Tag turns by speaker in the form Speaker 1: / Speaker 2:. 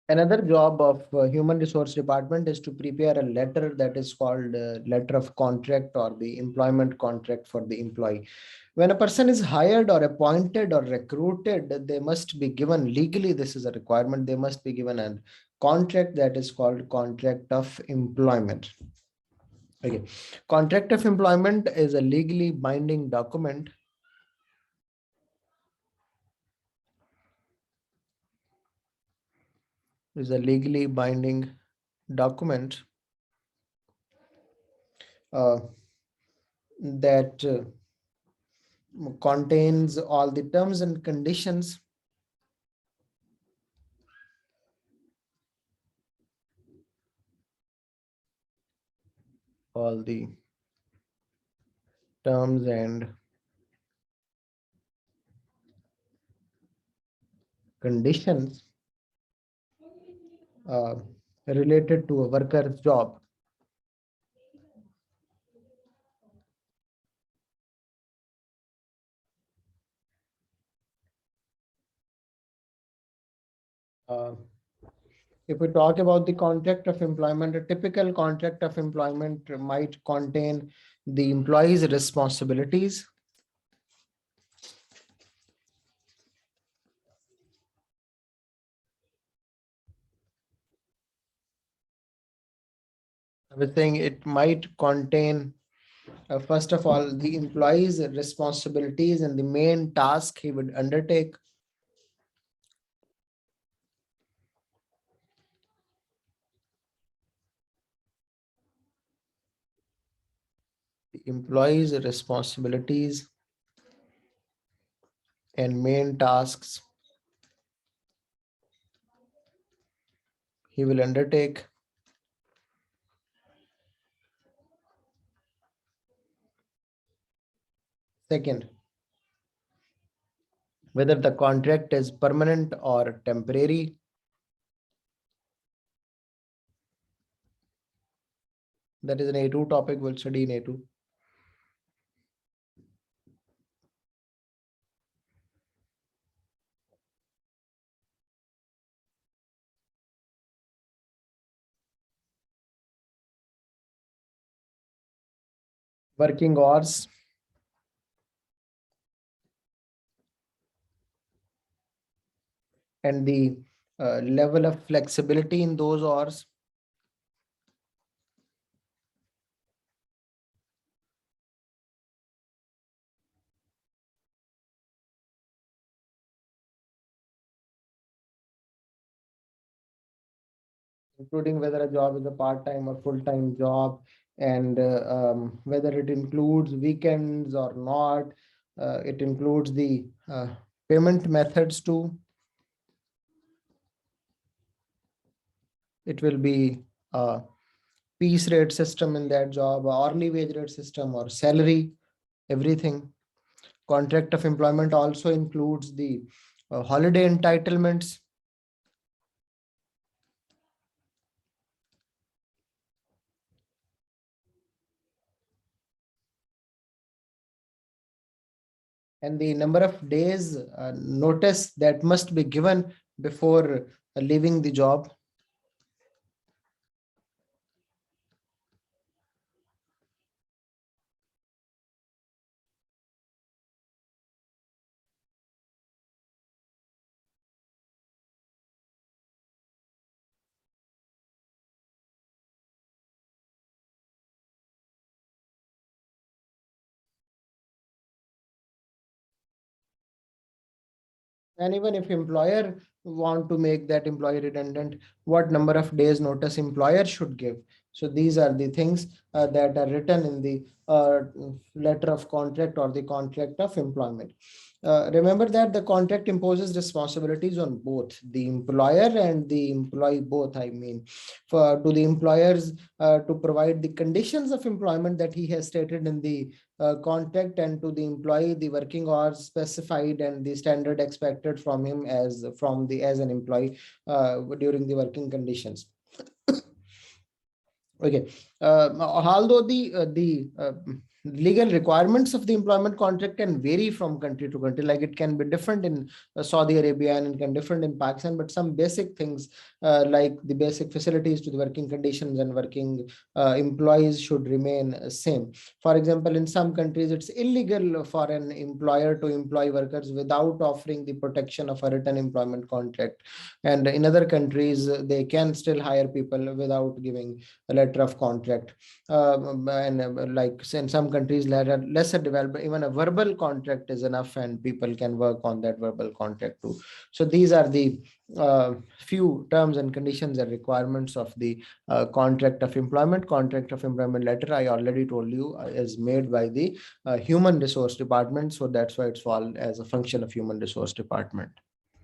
Speaker 1: Another job of human resource department is to prepare a letter that is called letter of contract or the employment contract for the employee. When a person is hired or appointed or recruited, they must be given legally, this is a requirement, they must be given a contract that is called contract of employment. Okay. Contract of employment is a legally binding document document uh, that contains all the terms and conditions all the terms and conditions uh, related to a worker's job. If we talk about the contract of employment, a typical contract of employment might contain the employee's responsibilities, I was saying it might contain, first of all, the employee's responsibilities and the main task he would undertake. The employee's responsibilities and main tasks he will undertake. Second, whether the contract is permanent or temporary. That is an A2 topic, we'll study in A2. Working hours. And the level of flexibility in those hours. Including whether a job is a part-time or full-time job, and whether it includes weekends or not. It includes the payment methods too. It will be a piece rate system in that job, hourly wage rate system, or salary, everything. Contract of employment also includes the holiday entitlements. And the number of days notice that must be given before leaving the job. And even if employer want to make that employee redundant, what number of days notice employer should give. So these are the things that are written in the letter of contract or the contract of employment. Remember that the contract imposes responsibilities on both the employer and the employee, both, I mean, for to the employers to provide the conditions of employment that he has stated in the contract, and to the employee the working hours specified and the standard expected from him as an employee during the working conditions. Okay, although the legal requirements of the employment contract can vary from country to country. Like it can be different in Saudi Arabia and it can different in Pakistan, but some basic things like the basic facilities to the working conditions and working employees should remain same. For example, in some countries, it's illegal for an employer to employ workers without offering the protection of a written employment contract. And in other countries, they can still hire people without giving a letter of contract. And like in some countries that are lesser developed, even a verbal contract is enough and people can work on that verbal contract too. So these are the few terms and conditions and requirements of the contract of employment. Contract of employment letter, I already told you, is made by the human resource department. So that's why it's all as a function of human resource department.